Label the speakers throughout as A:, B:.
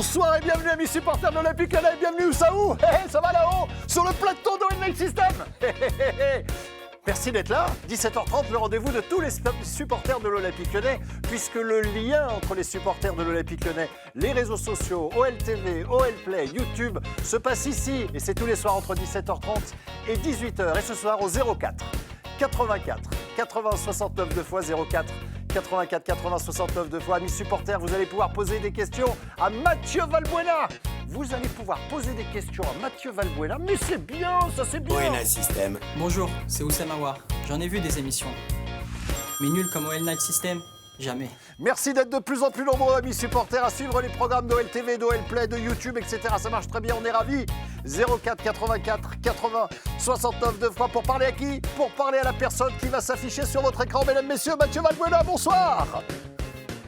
A: Bonsoir et bienvenue amis supporters de l'Olympique Lyonnais, bienvenue où ça va là-haut, sur le plateau d'OL Night System. Merci d'être là, 17h30, le rendez-vous de tous les supporters de l'Olympique Lyonnais, puisque le lien entre les supporters de l'Olympique Lyonnais, les réseaux sociaux, OL TV, OL Play, YouTube, se passe ici, et c'est tous les soirs entre 17h30 et 18h, et ce soir au 04 84 80 69 2 fois 04 84 80 69 2 fois. Amis supporters, vous allez pouvoir poser des questions à Mathieu Valbuena. Vous allez pouvoir poser des questions à Mathieu Valbuena, mais c'est bien, ça c'est bien.
B: OL Night System.
C: Bonjour, c'est Oussem Aouar. J'en ai vu des émissions. Mais nul comme OL Night System, jamais.
A: Merci d'être de plus en plus nombreux, amis supporters, à suivre les programmes d'OL TV, d'OL Play, de YouTube, etc. Ça marche très bien, on est ravis. 04 84 80 69 2 fois. Pour parler à qui? Pour parler à la personne qui va s'afficher sur votre écran, mesdames, messieurs, Mathieu Valbuena, bonsoir.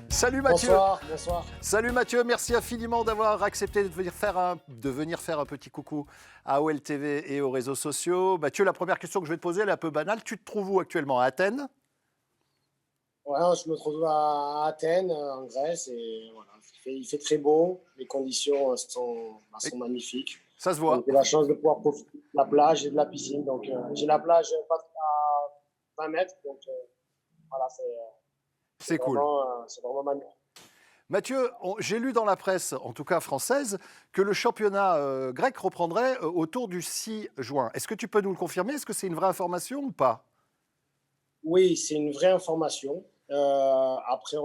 A: Salut Mathieu.
D: Bonsoir.
A: Salut Mathieu, merci infiniment d'avoir accepté de venir faire un petit coucou à OL TV et aux réseaux sociaux. Mathieu, la première question que je vais te poser, elle est un peu banale. Tu te trouves où actuellement? À Athènes?
D: Ouais, je me trouve à Athènes, en Grèce, et voilà, il fait très beau, les conditions sont magnifiques.
A: Ça se voit.
D: J'ai la chance de pouvoir profiter de la plage et de la piscine. Donc, j'ai la plage pas à 20 mètres, donc voilà,
A: c'est cool.
D: C'est vraiment magnifique.
A: Mathieu, j'ai lu dans la presse, en tout cas française, que le championnat grec reprendrait autour du 6 juin. Est-ce que tu peux nous le confirmer? Est-ce que c'est une vraie information ou pas?
D: Oui, c'est une vraie information. Après,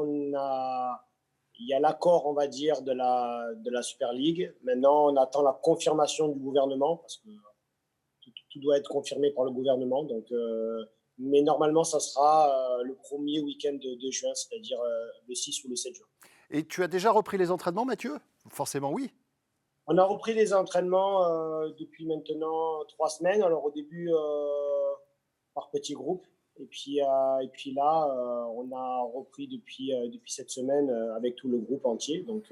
D: il y a l'accord, on va dire, de la Super League. Maintenant, on attend la confirmation du gouvernement, parce que tout doit être confirmé par le gouvernement. Donc, mais normalement, ça sera le premier week-end de juin, c'est-à-dire le 6 ou le 7 juin.
A: Et tu as déjà repris les entraînements, Mathieu? Forcément, oui.
D: On a repris les entraînements depuis maintenant 3 semaines. Alors, au début, par petits groupes. Et puis là, on a repris depuis cette semaine avec tout le groupe entier. Donc,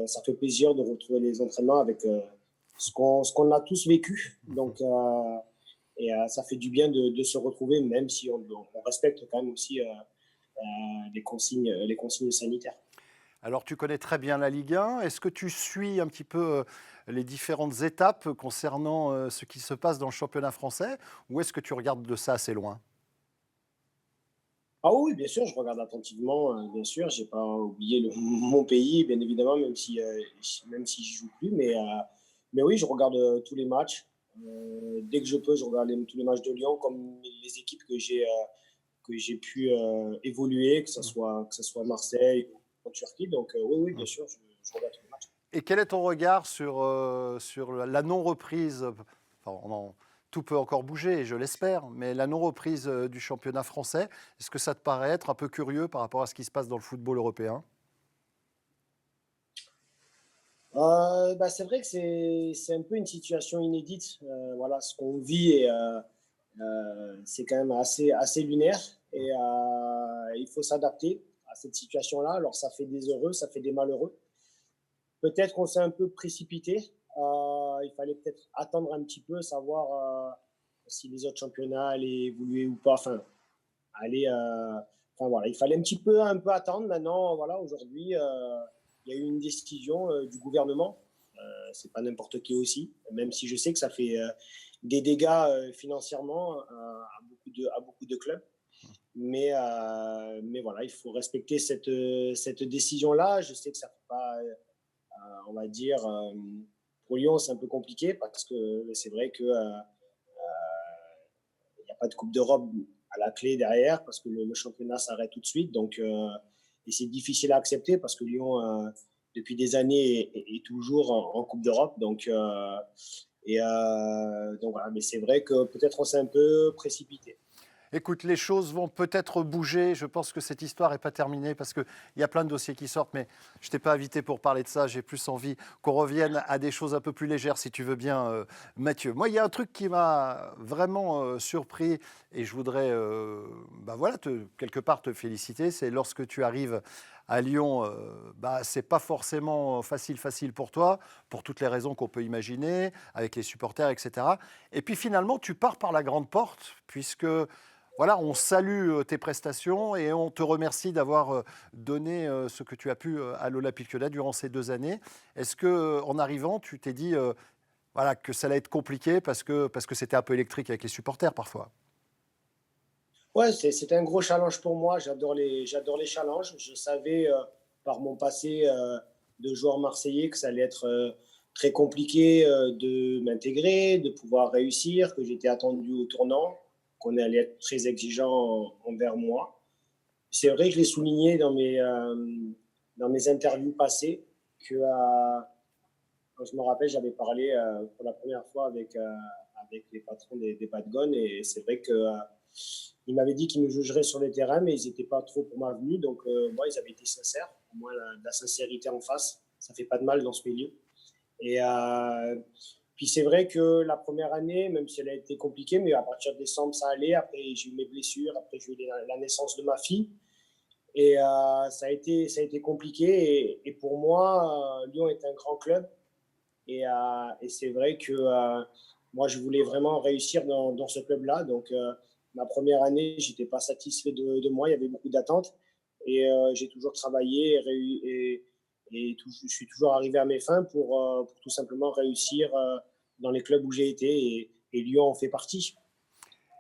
D: ça fait plaisir de retrouver les entraînements avec ce qu'on a tous vécu. Donc, ça fait du bien de se retrouver, même si on respecte quand même aussi les consignes sanitaires.
A: Alors, tu connais très bien la Ligue 1. Est-ce que tu suis un petit peu les différentes étapes concernant ce qui se passe dans le championnat français, ou est-ce que tu regardes de ça assez loin?
D: Ah oui, bien sûr, je regarde attentivement, bien sûr. Je n'ai pas oublié mon pays, bien évidemment, même si je ne joue plus. Mais oui, je regarde tous les matchs. Dès que je peux, je regarde tous les matchs de Lyon, comme les équipes que j'ai pu évoluer, que ce soit Marseille ou en Turquie. Donc oui, bien sûr, je regarde tous les matchs.
A: Et quel est ton regard sur la non-reprise? Tout peut encore bouger, je l'espère, mais la non-reprise du championnat français, est-ce que ça te paraît être un peu curieux par rapport à ce qui se passe dans le football européen?
D: C'est vrai que c'est un peu une situation inédite. Voilà, ce qu'on vit, et c'est quand même assez lunaire. Et il faut s'adapter à cette situation-là. Alors, ça fait des heureux, ça fait des malheureux. Peut-être qu'on s'est un peu précipité. Il fallait peut-être attendre un petit peu, savoir si les autres championnats allaient évoluer ou pas. Voilà, il fallait un peu attendre. Maintenant, voilà, aujourd'hui, il y a eu une décision du gouvernement. C'est pas n'importe qui aussi, même si je sais que ça fait des dégâts financièrement à beaucoup de clubs. Mais voilà, il faut respecter cette décision-là. Je sais que ça fait pas, on va dire, pour Lyon, c'est un peu compliqué parce que c'est vrai que il n'y a pas de Coupe d'Europe à la clé derrière parce que le championnat s'arrête tout de suite. Donc, et c'est difficile à accepter parce que Lyon, depuis des années, est toujours en Coupe d'Europe. Donc voilà, mais c'est vrai que peut-être on s'est un peu précipité.
A: Écoute, les choses vont peut-être bouger. Je pense que cette histoire n'est pas terminée parce qu'il y a plein de dossiers qui sortent, mais je ne t'ai pas invité pour parler de ça. J'ai plus envie qu'on revienne à des choses un peu plus légères, si tu veux bien, Mathieu. Moi, il y a un truc qui m'a vraiment surpris et je voudrais quelque part te féliciter. C'est lorsque tu arrives à Lyon, c'est pas forcément facile pour toi, pour toutes les raisons qu'on peut imaginer, avec les supporters, etc. Et puis finalement, tu pars par la grande porte, puisque voilà, on salue tes prestations et on te remercie d'avoir donné ce que tu as pu à l'Olympique Lyonnais durant ces 2 années. Est-ce que, en arrivant, tu t'es dit voilà, que ça allait être compliqué parce que c'était un peu électrique avec les supporters parfois?
D: Ouais, c'était un gros challenge pour moi. J'adore les challenges. Je savais par mon passé de joueur marseillais que ça allait être très compliqué de m'intégrer, de pouvoir réussir, que j'étais attendu au tournant, qu'on allait être très exigeant envers moi. C'est vrai que je l'ai souligné dans mes interviews passées que quand je me rappelle, j'avais parlé pour la première fois avec les patrons des Patgones et c'est vrai que ils m'avaient dit qu'ils me jugeraient sur le terrain, mais ils n'étaient pas trop pour ma venue. Donc, moi, ils avaient été sincères. Au moins, la sincérité en face, ça fait pas de mal dans ce milieu. Et puis, c'est vrai que la première année, même si elle a été compliquée, mais à partir de décembre, ça allait. Après, j'ai eu mes blessures. Après, j'ai eu la naissance de ma fille. Et ça a été compliqué. Et pour moi, Lyon est un grand club. Et c'est vrai que moi, je voulais vraiment réussir dans ce club-là. Donc, ma première année, je n'étais pas satisfait de moi. Il y avait beaucoup d'attentes. Et j'ai toujours travaillé je suis toujours arrivé à mes fins pour tout simplement réussir dans les clubs où j'ai été. Et Lyon en fait partie.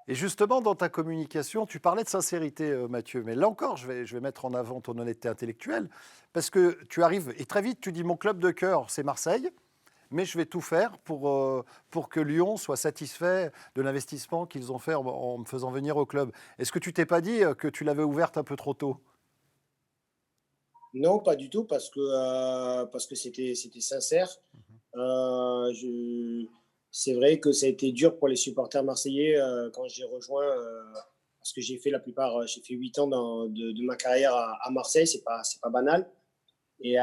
A: Et justement, dans ta communication, tu parlais de sincérité, Mathieu. Mais là encore, je vais mettre en avant ton honnêteté intellectuelle, parce que tu arrives, et très vite, tu dis, mon club de cœur, c'est Marseille, mais je vais tout faire pour que Lyon soit satisfait de l'investissement qu'ils ont fait en me faisant venir au club. Est-ce que tu t'es pas dit que tu l'avais ouverte un peu trop tôt?
D: Non, pas du tout, parce que c'était sincère. C'est vrai que ça a été dur pour les supporters marseillais quand j'ai rejoint, parce que j'ai fait 8 ans de ma carrière à Marseille, c'est pas banal. Et,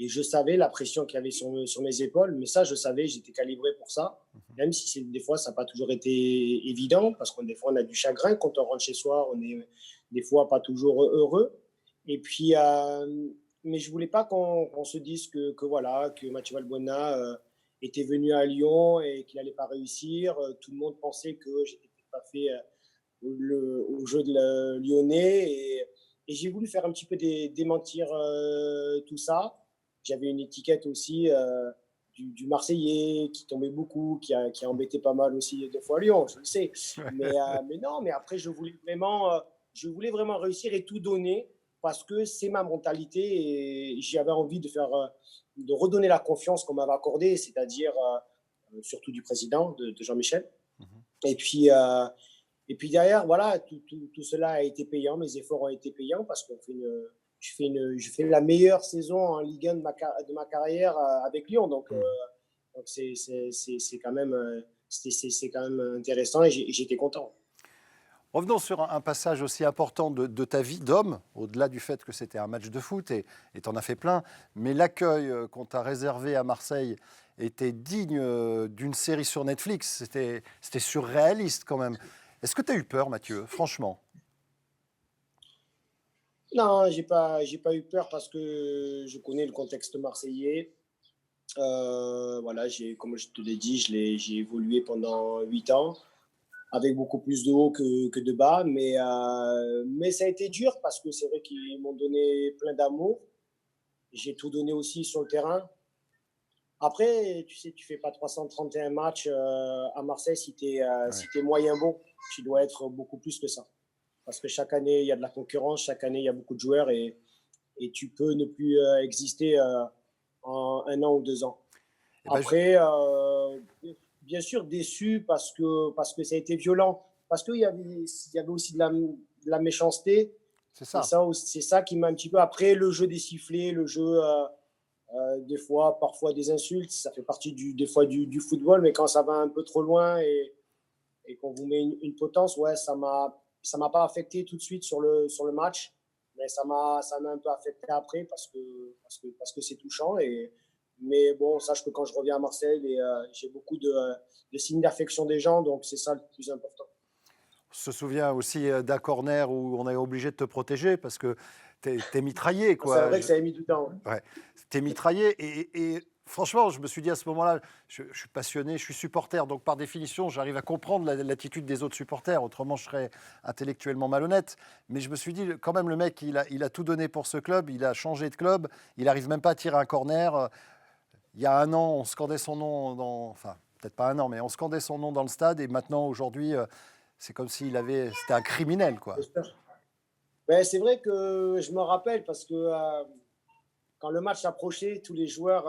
D: et je savais la pression qu'il y avait sur mes épaules, mais ça, je savais, j'étais calibré pour ça. Même si des fois, ça n'a pas toujours été évident, parce que des fois, on a du chagrin quand on rentre chez soi, on est des fois pas toujours heureux. Et puis, mais je voulais pas qu'on se dise que voilà, que Mathieu Valbuena était venu à Lyon et qu'il allait pas réussir. Tout le monde pensait que j'étais pas fait au jeu de lyonnais et j'ai voulu faire un petit peu démentir tout ça. J'avais une étiquette aussi du Marseillais qui tombait beaucoup, qui a embêté pas mal aussi deux fois Lyon, je le sais. Mais non, mais après, je voulais vraiment réussir et tout donner parce que c'est ma mentalité et j'avais envie de redonner la confiance qu'on m'avait accordée, c'est-à-dire surtout du président, de Jean-Michel. Et puis, et puis derrière, voilà, tout cela a été payant, mes efforts ont été payants parce que je fais la meilleure saison en Ligue 1 de ma carrière avec Lyon. Donc c'est quand même, c'est quand même intéressant et j'étais content.
A: Revenons sur un passage aussi important de ta vie d'homme, au-delà du fait que c'était un match de foot et tu en as fait plein, mais l'accueil qu'on t'a réservé à Marseille était digne d'une série sur Netflix. C'était surréaliste quand même. Est-ce que tu as eu peur, Mathieu, franchement?
D: Non, j'ai pas eu peur parce que je connais le contexte marseillais. Voilà, comme je te l'ai dit, j'ai évolué pendant 8 ans avec beaucoup plus de haut que de bas. Mais ça a été dur parce que c'est vrai qu'ils m'ont donné plein d'amour. J'ai tout donné aussi sur le terrain. Après, tu sais, tu fais pas 331 matchs à Marseille si tu es, si t'es moyen bon. Tu dois être beaucoup plus que ça. Parce que chaque année, il y a de la concurrence, chaque année, il y a beaucoup de joueurs et tu peux ne plus exister en 1 an ou 2 ans.
A: Eh ben,
D: Après, bien sûr, déçu parce que ça a été violent. Parce il y avait aussi de la méchanceté.
A: c'est
D: Et
A: ça.
D: c'est ça qui m'a un petit peu. Après, le jeu des sifflets, le jeu, des fois, parfois des insultes, ça fait partie des fois du football. Mais quand ça va un peu trop loin et qu'on vous met une potence, ouais, ça m'a pas affecté tout de suite sur le match. Mais ça m'a un peu affecté après parce que c'est touchant. Mais bon, sache que quand je reviens à Marseille, j'ai beaucoup de signes d'affection des gens, donc c'est ça le plus important.
A: On se souvient aussi d'un corner où on est obligé de te protéger parce que t'es mitraillé,
D: C'est
A: quoi.
D: vrai que ça a mis du temps. Ouais.
A: Ouais, t'es mitraillé et franchement, je me suis dit à ce moment-là, je suis passionné, je suis supporter, donc par définition, j'arrive à comprendre l'attitude des autres supporters, autrement je serais intellectuellement malhonnête. Mais je me suis dit, quand même, le mec, il a tout donné pour ce club, il a changé de club, il n'arrive même pas à tirer un corner. Il y a un an, on scandait son nom enfin, peut-être pas un an, mais on scandait son nom dans le stade, et maintenant, aujourd'hui, c'est comme c'était un criminel, quoi.
D: Ben, c'est vrai que je me rappelle parce que quand le match approchait, tous les joueurs,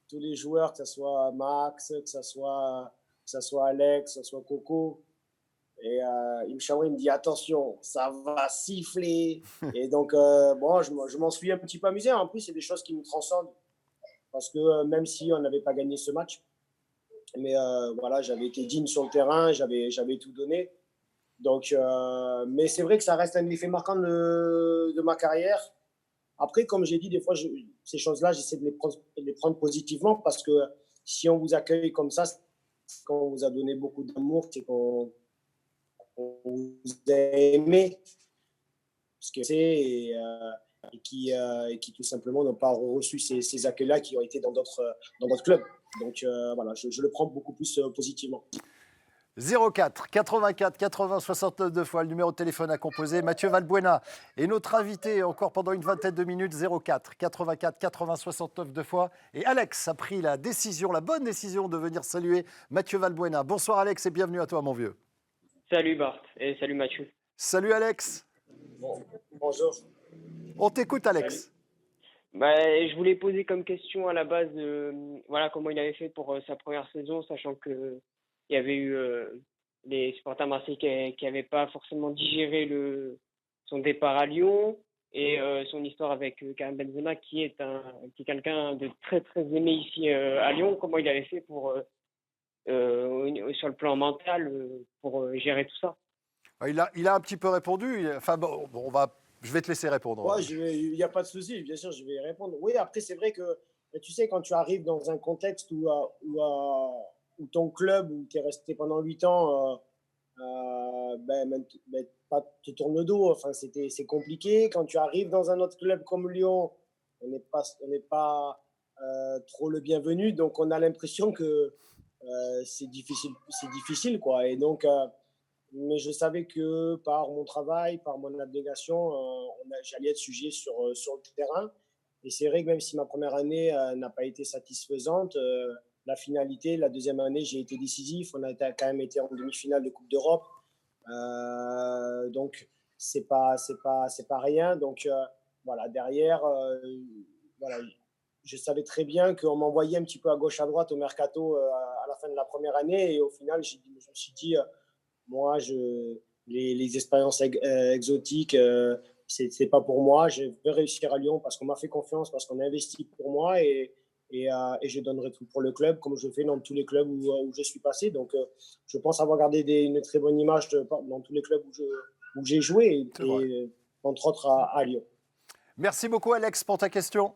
D: que ce soit Max, que ça soit Alex, que ce soit Coco, et Imchaoui me dit attention, ça va siffler. Et donc, bon, je m'en suis un petit peu amusé. En plus, c'est des choses qui me transcendent parce que même si on n'avait pas gagné ce match, mais voilà, j'avais été digne sur le terrain, j'avais tout donné. Donc, mais c'est vrai que ça reste un effet marquant de ma carrière. Après, comme j'ai dit, des fois, ces choses-là, j'essaie de les prendre positivement parce que si on vous accueille comme ça, c'est qu'on vous a donné beaucoup d'amour, c'est qu'on vous a aimé, ce que c'est, et qui tout simplement n'ont pas reçu ces accueils-là qui ont été dans d'autres clubs. Donc voilà, je le prends beaucoup plus positivement.
A: 04 84 80 69 deux fois le numéro de téléphone à composer. Mathieu Valbuena est notre invité encore pendant une vingtaine de minutes. 04 84 80 69 deux fois. Et Alex a pris la bonne décision de venir saluer Mathieu Valbuena. Bonsoir Alex et bienvenue à toi mon vieux.
B: Salut Bart et salut Mathieu.
A: Salut Alex.
D: Bonjour.
A: On t'écoute Alex.
B: Salut. Je voulais poser comme question à la base voilà, comment il avait fait pour sa première saison, sachant que il y avait eu les supporters marseillais qui n'avaient pas forcément digéré son départ à Lyon et son histoire avec Karim Benzema qui est quelqu'un de très très aimé ici à Lyon. Comment il avait fait pour sur le plan mental pour gérer tout ça?
A: Il a un petit peu répondu. Enfin bon, je vais te laisser répondre.
D: Ouais, il n'y a pas de souci, bien sûr, je vais y répondre. Oui, après, c'est vrai que tu sais, quand tu arrives dans un contexte où ton club, où tu es resté pendant 8 ans, pas te tourne le dos. Enfin, c'est compliqué. Quand tu arrives dans un autre club comme Lyon, on n'est pas trop le bienvenu. Donc, on a l'impression que c'est difficile, quoi. Et donc, mais je savais que par mon travail, par mon abnégation, j'allais être sujet sur le terrain. Et c'est vrai que même si ma première année n'a pas été satisfaisante, la finalité, la deuxième année, j'ai été décisif. On a quand même été en demi-finale de Coupe d'Europe. Donc, c'est pas rien. Donc, voilà, derrière, voilà, je savais très bien qu'on m'envoyait un petit peu à gauche, à droite au mercato à la fin de la première année. Et au final, je me suis dit, moi, les expériences exotiques, c'est pas pour moi. Je veux réussir à Lyon parce qu'on m'a fait confiance, parce qu'on a investi pour moi et je donnerai tout pour le club, comme je fais dans tous les clubs où je suis passé. Donc, je pense avoir gardé une très bonne image dans tous les clubs où j'ai joué, et entre autres à Lyon.
A: Merci beaucoup Alex pour ta question.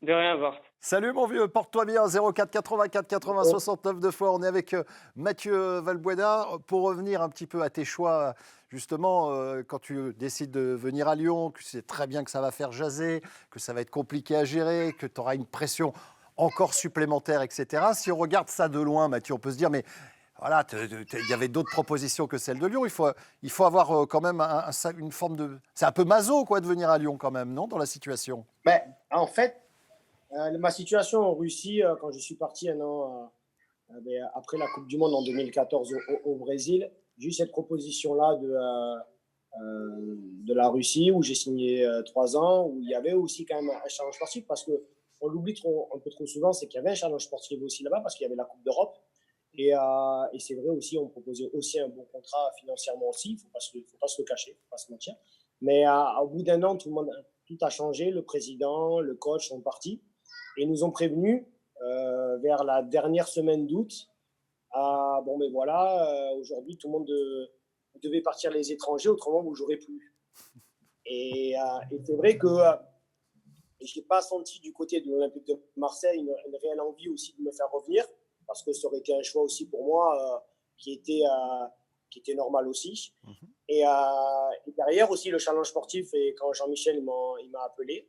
B: De rien, Bart.
A: Salut mon vieux, porte-toi bien. 04 84 80 69 deux fois. On est avec Mathieu Valbuena pour revenir un petit peu à tes choix. Justement, quand tu décides de venir à Lyon, que tu sais très bien que ça va faire jaser, que ça va être compliqué à gérer, que tu auras une pression encore supplémentaire, etc. Si on regarde ça de loin, Mathieu, on peut se dire, mais voilà, il y avait d'autres propositions que celle de Lyon. Il faut avoir quand même une forme de... C'est un peu maso, quoi, de venir à Lyon quand même, non, dans la situation?
D: En fait, ma situation en Russie, quand je suis parti un an après la Coupe du Monde en 2014 au Brésil, j'ai eu cette proposition-là de la Russie où j'ai signé 3 ans, où il y avait aussi quand même un challenge sportif, parce qu'on l'oublie un peu trop souvent, c'est qu'il y avait un challenge sportif aussi là-bas, parce qu'il y avait la Coupe d'Europe. Et c'est vrai aussi, on proposait aussi un bon contrat financièrement aussi, il ne faut pas se le cacher, il ne faut pas se mentir. Mais au bout d'un an, tout a changé, le président, le coach sont partis. Et nous ont prévenus vers la dernière semaine d'août. Bon, mais voilà, aujourd'hui, tout le monde devait partir les étrangers, autrement, vous ne jouerez plus. Et c'est vrai que je n'ai pas senti du côté de l'Olympique de Marseille une réelle envie aussi de me faire revenir, parce que ça aurait été un choix aussi pour moi qui était normal aussi. Et derrière aussi, le challenge sportif, et quand Jean-Michel il m'a appelé,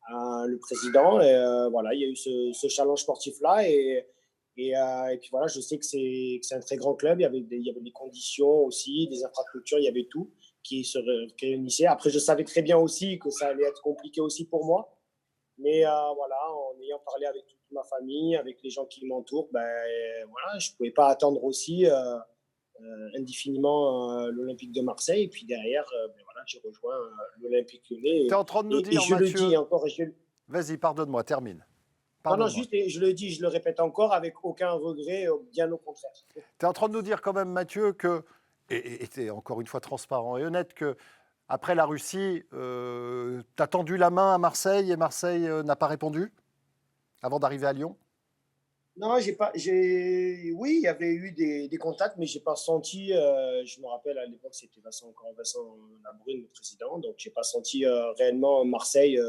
D: le président. Et, voilà, il y a eu ce challenge sportif-là. Et puis voilà, je sais que c'est un très grand club. Il y avait des conditions aussi, des infrastructures, il y avait tout qui réunissaient. Après, je savais très bien aussi que ça allait être compliqué aussi pour moi. Mais voilà, en ayant parlé avec toute ma famille, avec les gens qui m'entourent, ben, voilà, je ne pouvais pas attendre aussi indéfiniment l'Olympique de Marseille. Et puis derrière, ben, voilà, j'ai rejoint l'Olympique Lyonnais.
A: Tu es en train de nous
D: Et
A: dire,
D: je le
A: Mathieu.
D: dis encore.
A: Vas-y, pardonne-moi, termine.
D: Non,
A: Pardonne-moi.
D: juste, et je le dis, je le répète encore, avec aucun regret, bien au contraire.
A: Tu es en train de nous dire quand même, Mathieu, que, et tu es encore une fois transparent et honnête, que après la Russie, tu as tendu la main à Marseille et Marseille n'a pas répondu avant d'arriver à Lyon?
D: Non, oui, il y avait eu des contacts, mais j'ai pas senti. Je me rappelle à l'époque, c'était encore Vincent Labrune, le président, donc j'ai pas senti réellement Marseille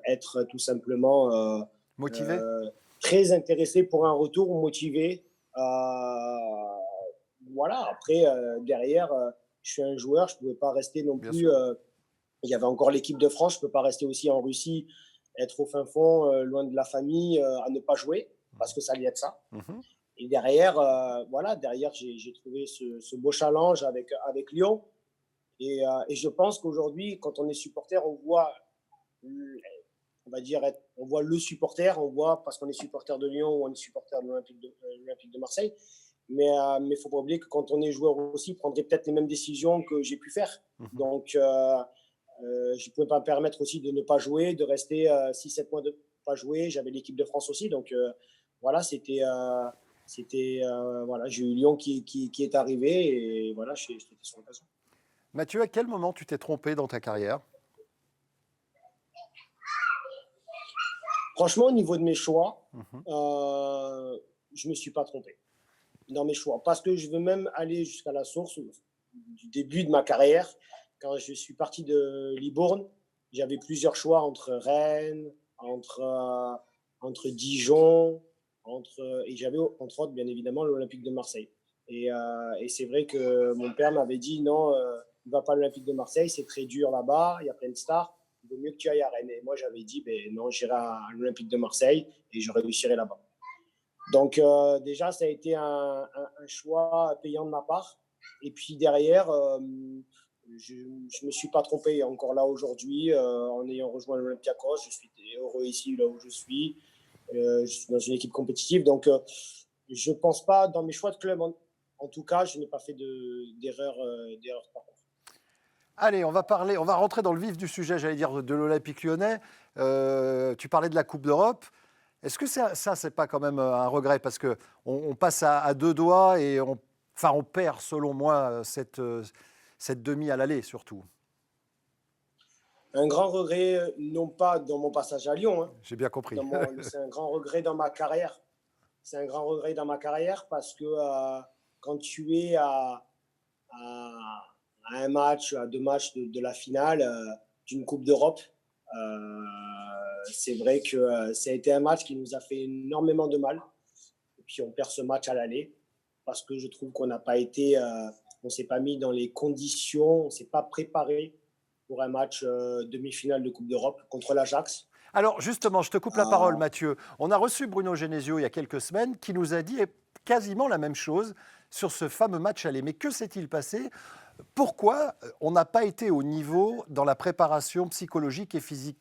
D: être tout simplement
A: Motivé?
D: très intéressé pour un retour ou motivé. Voilà. Après, derrière, je suis un joueur, je pouvais pas rester non
A: Bien
D: plus.
A: sûr.
D: Il y avait encore l'équipe de France, je peux pas rester aussi en Russie, être au fin fond, loin de la famille, à ne pas jouer, parce que ça allait être ça.
A: Mhm.
D: Et derrière, voilà, derrière, j'ai trouvé ce beau challenge avec Lyon. Et je pense qu'aujourd'hui, quand on est supporter, on voit, on va dire, on voit le supporter, on voit parce qu'on est supporter de Lyon ou on est supporter de l'Olympique de Marseille. Mais il ne faut pas oublier que quand on est joueur aussi, on prendrait peut-être les mêmes décisions que j'ai pu faire. Donc, je ne pouvais pas me permettre aussi de ne pas jouer, de rester 6-7 mois de ne pas jouer. J'avais l'équipe de France aussi. Donc, voilà, voilà, j'ai eu Lyon qui est arrivé et voilà, j'étais sur l'occasion.
A: Mathieu, à quel moment tu t'es trompé dans ta carrière?
D: Franchement, au niveau de mes choix, je ne me suis pas trompé dans mes choix. Parce que je veux même aller jusqu'à la source du début de ma carrière. Quand je suis parti de Libourne, j'avais plusieurs choix entre Rennes, entre Dijon, et j'avais entre autres, bien évidemment, l'Olympique de Marseille. Et c'est vrai que mon père m'avait dit non, ne va pas à l'Olympique de Marseille, c'est très dur là-bas, il y a plein de stars. Il vaut mieux que tu ailles à Rennes. Et moi, j'avais dit, ben, non, j'irai à l'Olympique de Marseille et je réussirai là-bas. Donc, déjà, ça a été un choix payant de ma part. Et puis derrière, je ne me suis pas trompé. Encore là aujourd'hui, en ayant rejoint l'Olympiakos, je suis heureux ici, là où je suis. Je suis dans une équipe compétitive. Donc, je ne pense pas, dans mes choix de club, en tout cas, je n'ai pas fait d'erreur par contre.
A: Allez, on va rentrer dans le vif du sujet, j'allais dire, de l'Olympique lyonnais. Tu parlais de la Coupe d'Europe. Est-ce que ça, c'est pas quand même un regret? Parce qu'on passe à deux doigts et on perd, selon moi, cette demi à l'aller, surtout.
D: Un grand regret, non pas dans mon passage à Lyon. Hein.
A: J'ai bien compris.
D: C'est un grand regret dans ma carrière. C'est un grand regret dans ma carrière parce que quand tu es à un match, à 2 matchs de la finale d'une Coupe d'Europe, c'est vrai que ça a été un match qui nous a fait énormément de mal. Et puis on perd ce match à l'aller parce que je trouve qu'on n'a pas été, on s'est pas mis dans les conditions, on s'est pas préparé pour un match demi-finale de Coupe d'Europe contre l'Ajax.
A: Alors justement, je te coupe la parole, Mathieu. On a reçu Bruno Genesio il y a quelques semaines qui nous a dit quasiment la même chose sur ce fameux match aller. Mais que s'est-il passé? Pourquoi on n'a pas été au niveau dans la préparation psychologique et physique?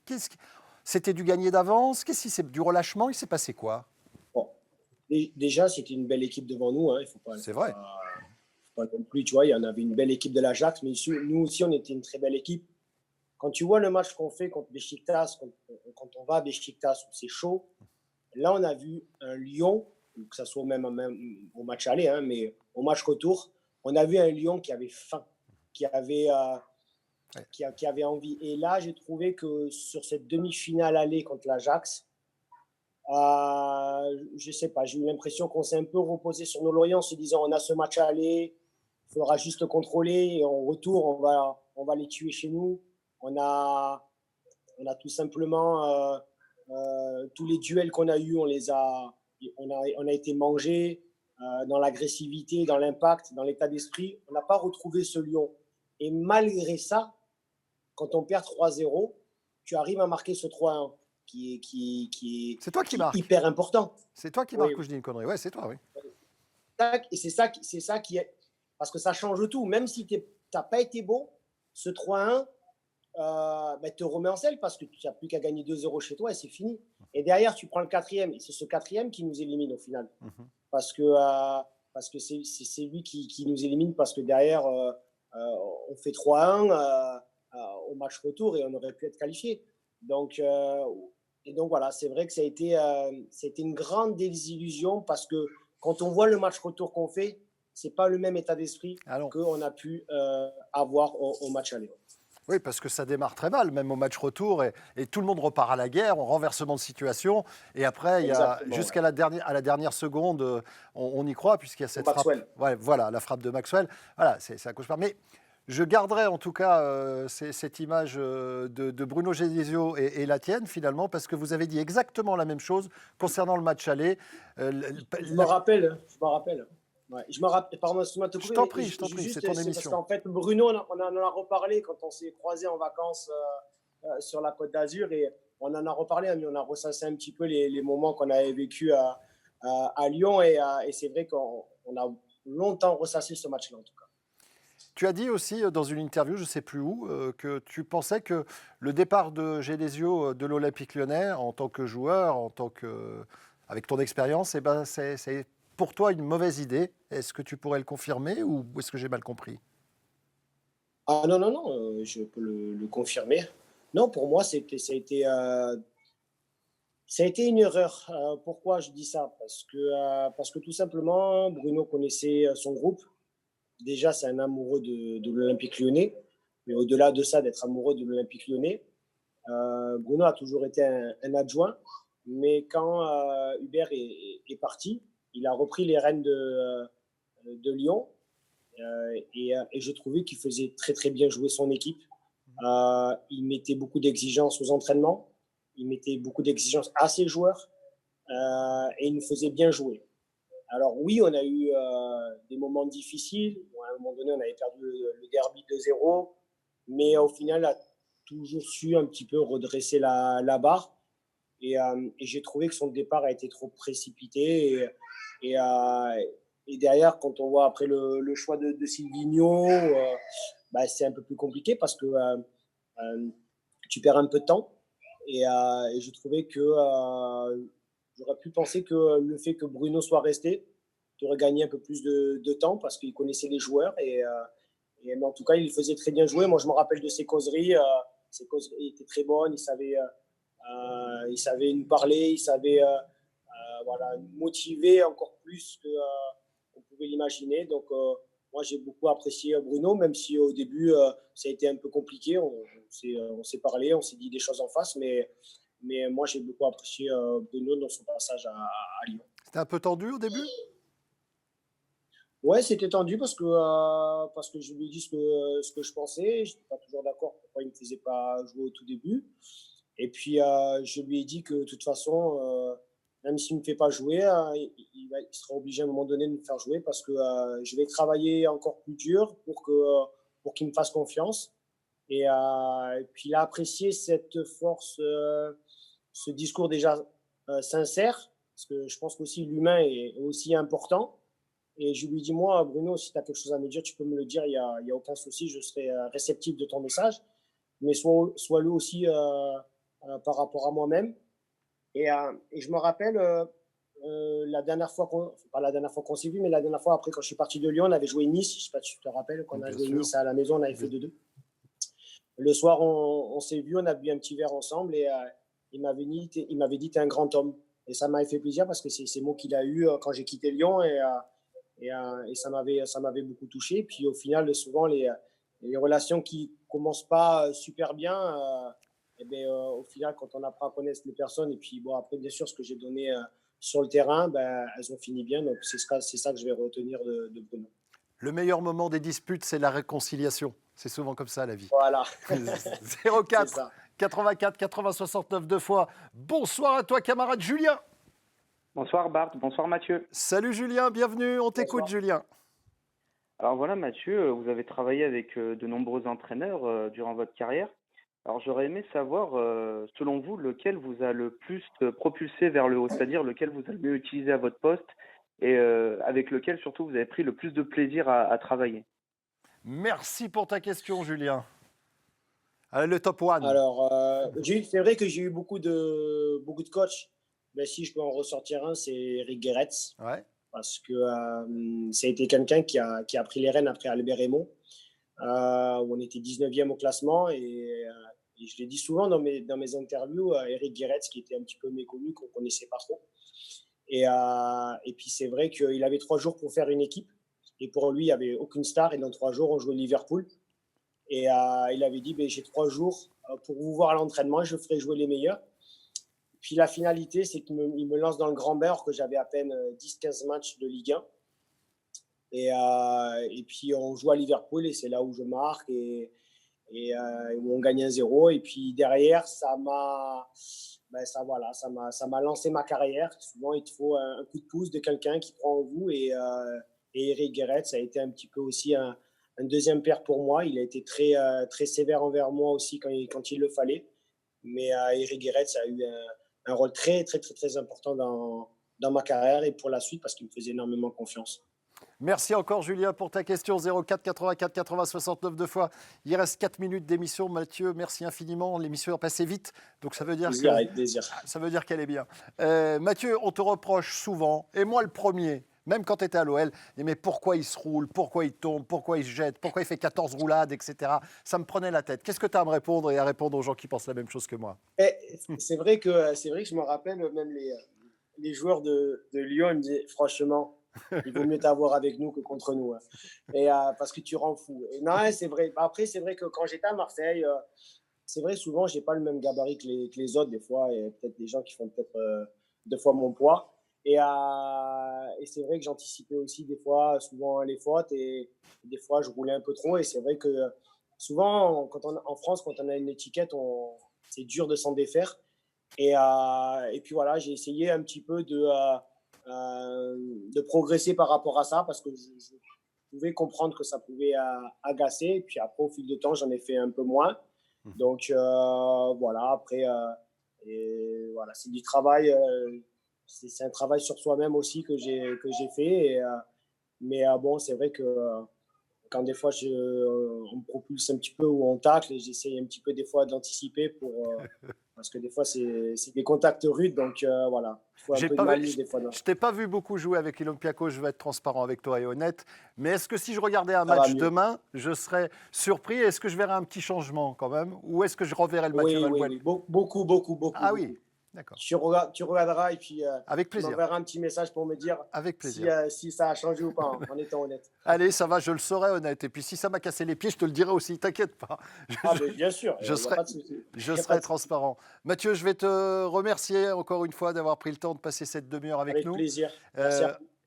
A: C'était du gagné d'avance? C'est du relâchement? Il s'est passé quoi?
D: Bon. Déjà, c'était une belle équipe devant nous. Hein. Il faut pas non plus, tu vois, il y en avait une belle équipe de l'Ajax, mais nous aussi, on était une très belle équipe. Quand tu vois le match qu'on fait contre Beşiktaş, quand on va à Beşiktaş, c'est chaud. Là, on a vu un Lyon, que ce soit même au match aller, hein, mais au match retour, on a vu un Lyon qui avait faim, qui avait envie. Et là, j'ai trouvé que sur cette demi-finale aller contre l'Ajax, je ne sais pas, j'ai eu l'impression qu'on s'est un peu reposé sur nos lauriers en se disant on a ce match à aller, il faudra juste le contrôler et en retour, on va les tuer chez nous. On a tout simplement tous les duels qu'on a eus, on a été mangés dans l'agressivité, dans l'impact, dans l'état d'esprit. On n'a pas retrouvé ce Lyon. Et malgré ça, quand on perd 3-0, tu arrives à marquer ce 3-1 qui
A: C'est toi qui
D: est
A: marques.
D: hyper important.
A: C'est toi qui
D: Oui,
A: marques ou je dis une connerie? Ouais, c'est toi, oui.
D: Et c'est ça qui est. Parce que ça change tout. Même si tu n'as pas été bon, ce 3-1 te remet en selle parce que tu n'as plus qu'à gagner 2-0 chez toi et c'est fini. Et derrière, tu prends le quatrième. Et c'est ce quatrième qui nous élimine au final. Parce que c'est lui qui nous élimine parce que derrière, on fait 3-1 au match retour et on aurait pu être qualifié. Donc voilà, c'est vrai que ça a été une grande désillusion parce que quand on voit le match retour qu'on fait, c'est pas le même état d'esprit qu'on a pu avoir au match aller.
A: Oui, parce que ça démarre très mal, même au match retour, et tout le monde repart à la guerre, en renversement de situation. Et après, jusqu'à la dernière seconde, on y croit, puisqu'il y a cette frappe. Ouais, voilà, la frappe de Maxwell. Voilà, c'est un cauchemar. Mais je garderai en tout cas cette image de Bruno Genesio et la tienne, finalement, parce que vous avez dit exactement la même chose concernant le match aller.
D: Je me rappelle. Ouais, je me rappelle, pardon, excuse-moi de te couper.
A: Je t'en prie, c'est ton émission.
D: Parce qu'en fait, Bruno, on en a reparlé quand on s'est croisés en vacances sur la Côte d'Azur et on en a reparlé, mais on a ressassé un petit peu les moments qu'on avait vécu à Lyon et c'est vrai qu'on a longtemps ressassé ce match-là en tout cas.
A: Tu as dit aussi dans une interview, je ne sais plus où, que tu pensais que le départ de Genesio de l'Olympique Lyonnais en tant que joueur, avec ton expérience, c'est pour toi une mauvaise idée. Est-ce que tu pourrais le confirmer ou est-ce que j'ai mal compris?
D: Ah non, je peux le confirmer. Non, pour moi, ça a été une erreur. Pourquoi je dis ça? Parce que tout simplement, Bruno connaissait son groupe. Déjà, c'est un amoureux de l'Olympique Lyonnais. Mais au-delà de ça, d'être amoureux de l'Olympique Lyonnais, Bruno a toujours été un adjoint. Mais quand Hubert est parti, il a repris les rênes de Lyon. Et je trouvais qu'il faisait très très bien jouer son équipe. Il mettait beaucoup d'exigences aux entraînements. Il mettait beaucoup d'exigences à ses joueurs. Et il nous faisait bien jouer. Alors oui, on a eu des moments difficiles. À un moment donné, on avait perdu le derby 2-0. Mais au final, il a toujours su un petit peu redresser la barre. Et j'ai trouvé que son départ a été trop précipité. Et derrière, quand on voit après le choix de Silvinho, c'est un peu plus compliqué parce que tu perds un peu de temps. Et je trouvais que j'aurais pu penser que le fait que Bruno soit resté, tu aurais gagné un peu plus de temps parce qu'il connaissait les joueurs. Mais en tout cas, il faisait très bien jouer. Moi, je me rappelle de ses causeries. Ses causeries étaient très bonnes. Il savait nous parler. Il savait nous motiver encore plus qu'on pouvait l'imaginer. Donc, moi, j'ai beaucoup apprécié Bruno, même si au début, ça a été un peu compliqué. On s'est parlé, on s'est dit des choses en face. Mais moi, j'ai beaucoup apprécié Bruno dans son passage à Lyon.
A: C'était un peu tendu au début?
D: Ouais, c'était tendu parce que je lui ai dit ce que je pensais. Je n'étais pas toujours d'accord pourquoi il ne me faisait pas jouer au tout début. Et puis, je lui ai dit que de toute façon, même s'il ne me fait pas jouer, il sera obligé à un moment donné de me faire jouer parce que je vais travailler encore plus dur pour qu'il me fasse confiance. Et puis, il a apprécié cette force, ce discours déjà sincère, parce que je pense qu'aussi l'humain est aussi important. Et je lui dis, moi, Bruno, si tu as quelque chose à me dire, tu peux me le dire, il n'y a aucun souci, je serai réceptif de ton message. Mais sois-le aussi par rapport à moi-même. Et je me rappelle, la dernière fois pas la dernière fois qu'on s'est vu, mais la dernière fois après, quand je suis parti de Lyon, on avait joué Nice. Je ne sais pas si tu te rappelles, quand on a joué Nice à la maison, on avait fait 2-2. Le soir, on s'est vu, on a bu un petit verre ensemble et il m'avait dit, t'es un grand homme. Et ça m'avait fait plaisir parce que c'est ces mots qu'il a eu quand j'ai quitté Lyon et ça m'avait beaucoup touché. Puis au final, souvent, les relations qui commencent pas super bien, au final, quand on apprend à connaître les personnes, et puis bon, après, bien sûr, ce que j'ai donné sur le terrain, elles ont fini bien. Donc c'est ça que je vais retenir de Bruno.
A: Le meilleur moment des disputes, c'est la réconciliation. C'est souvent comme ça, la vie.
D: Voilà.
A: 04 84 80 69 deux fois. Bonsoir à toi, camarade Julien.
E: Bonsoir Bart, bonsoir Mathieu.
A: Salut Julien, bienvenue, on t'écoute Julien.
E: Alors voilà Mathieu, vous avez travaillé avec de nombreux entraîneurs durant votre carrière. Alors j'aurais aimé savoir, selon vous, lequel vous a le plus propulsé vers le haut, c'est-à-dire lequel vous avez le mieux utilisé à votre poste et avec lequel surtout vous avez pris le plus de plaisir à travailler.
A: Merci pour ta question, Julien. Allez, le top one.
D: Alors, c'est vrai que j'ai eu beaucoup de coachs. Mais si je peux en ressortir un, c'est Eric Gerets.
A: Ouais.
D: Parce que ça a été quelqu'un qui a pris les rênes après Albert Raymond, où on était 19e au classement. Et je l'ai dit souvent dans mes interviews, Eric Gerets, qui était un petit peu méconnu, qu'on ne connaissait pas trop. Et puis c'est vrai qu'il avait 3 jours pour faire une équipe. Et pour lui, il n'y avait aucune star. Et dans 3 jours, on jouait Liverpool. Et il avait dit, j'ai 3 jours pour vous voir à l'entraînement, je ferai jouer les meilleurs. Puis la finalité, c'est qu'il me lance dans le grand bain, alors que j'avais à peine 10-15 matchs de Ligue 1. Et puis on joue à Liverpool et c'est là où je marque et où on gagne 1-0. Et puis derrière, ça m'a lancé ma carrière. Souvent, il te faut un coup de pouce de quelqu'un qui prend en vous. Et Eric Gerets, ça a été un petit peu aussi un deuxième père pour moi. Il a été très, très sévère envers moi aussi quand il le fallait. Mais Eric Gerets a eu un rôle très, très, très, très important dans ma carrière et pour la suite parce qu'il me faisait énormément confiance.
A: Merci encore, Julien, pour ta question. 04 84 80 69 deux fois. Il reste 4 minutes d'émission. Mathieu, merci infiniment. L'émission est passée vite, donc ça veut dire
D: avec plaisir.
A: Ça veut dire qu'elle est bien. Mathieu, on te reproche souvent, et moi le premier, même quand tu étais à l'OL, mais pourquoi il se roule, pourquoi il tombe, pourquoi il se jette, pourquoi il fait 14 roulades, etc. Ça me prenait la tête. Qu'est-ce que tu as à me répondre et à répondre aux gens qui pensent la même chose que moi?
D: C'est vrai que je me rappelle, même les joueurs de Lyon, ils me disaient franchement, il vaut mieux t'avoir avec nous que contre nous. Hein. Et parce que tu rends fou. Et non, c'est vrai. Après, c'est vrai que quand j'étais à Marseille, c'est vrai, souvent, je n'ai pas le même gabarit que les autres. Des fois, il y a peut-être des gens qui font peut-être 2 fois mon poids. Et c'est vrai que j'anticipais aussi des fois, souvent les fautes. Et des fois, je roulais un peu trop. Et c'est vrai que souvent, en France, quand on a une étiquette, c'est dur de s'en défaire. Et puis voilà, j'ai essayé un petit peu de progresser par rapport à ça parce que je pouvais comprendre que ça pouvait agacer. Et puis après, au fil du temps, j'en ai fait un peu moins. Donc voilà, après, voilà, c'est du travail. C'est un travail sur soi-même aussi que j'ai fait. Mais bon, c'est vrai que quand des fois on me propulse un petit peu ou on tacle, j'essaye un petit peu des fois d'anticiper parce que des fois c'est des contacts rudes, donc voilà. Il faut un peu de malice des fois.
A: Je t'ai pas vu beaucoup jouer avec l'Olympiakos, je vais être transparent avec toi et honnête. Mais est-ce que si je regardais un match demain, je serais surpris? Est-ce que je verrais un petit changement quand même? Ou est-ce que je reverrais le Mathieu Valbuena?
D: Oui, beaucoup.
A: Ah oui. D'accord.
D: Tu regarderas et puis
A: avec plaisir.
D: tu m'enverras un petit message pour me dire
A: avec plaisir.
D: Si ça a changé ou pas, en étant honnête.
A: Allez, ça va, je le saurai honnête. Et puis si ça m'a cassé les pieds, je te le dirai aussi, t'inquiète pas.
D: Bien sûr,
A: je serai transparent. Mathieu, je vais te remercier encore une fois d'avoir pris le temps de passer cette demi-heure avec nous.
D: Avec plaisir. Merci.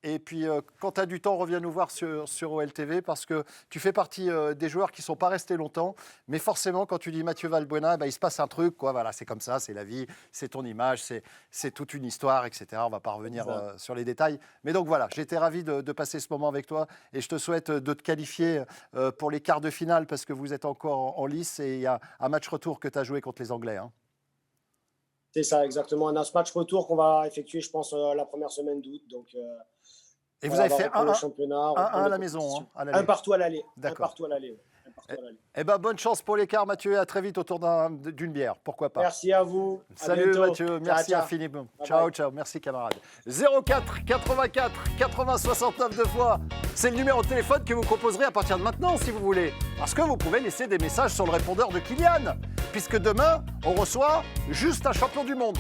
A: Et puis, quand tu as du temps, reviens nous voir sur OLTV parce que tu fais partie des joueurs qui ne sont pas restés longtemps. Mais forcément, quand tu dis Mathieu Valbuena, il se passe un truc. Voilà, c'est comme ça, c'est la vie, c'est ton image, c'est toute une histoire, etc. On ne va pas revenir sur les détails. Mais donc voilà, j'étais ravi de passer ce moment avec toi. Et je te souhaite de te qualifier pour les quarts de finale parce que vous êtes encore en lice. Et il y a un match retour que tu as joué contre les Anglais. Hein.
D: C'est ça, exactement. On a ce match retour qu'on va effectuer, je pense, la première semaine d'août. Donc,
A: et vous avez fait
D: 1-1
A: à la maison, hein, à l'aller.
D: 1 partout à l'aller.
A: D'accord.
D: 1 partout à l'aller.
A: Bonne chance pour l'écart, Mathieu, et à très vite autour d'une bière. Pourquoi pas.
D: Merci à vous.
A: Salut Mathieu, merci infiniment. Ciao, merci camarades. 04 84 80 69 deux fois. C'est le numéro de téléphone que vous composerez à partir de maintenant si vous voulez. Parce que vous pouvez laisser des messages sur le répondeur de Kylian. Puisque demain, on reçoit juste un champion du monde.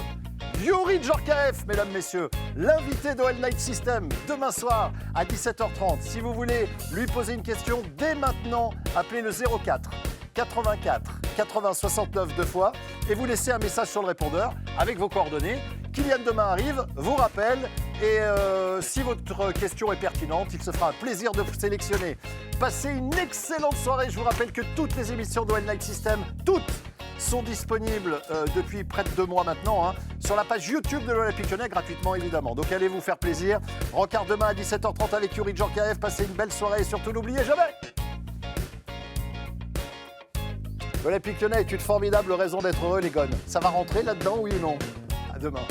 A: Youri Djorkaeff, mesdames, messieurs, l'invité d'OL Night System, demain soir à 17h30. Si vous voulez lui poser une question dès maintenant, appelez le 04 84 80 69 deux fois et vous laissez un message sur le répondeur avec vos coordonnées. Kylian demain arrive, vous rappelle et si votre question est pertinente, il se fera un plaisir de vous sélectionner. Passez une excellente soirée. Je vous rappelle que toutes les émissions d'OL Night System, toutes, sont disponibles depuis près de 2 mois maintenant sur la page YouTube de l'Olympique Lyonnais, gratuitement évidemment. Donc allez vous faire plaisir. Rencard demain à 17h30 avec Youri Djorkaeff. Passez une belle soirée et surtout n'oubliez jamais L'Olympique Lyonnais est une formidable raison d'être heureux, les gones. Ça va rentrer là-dedans, oui ou non? À demain.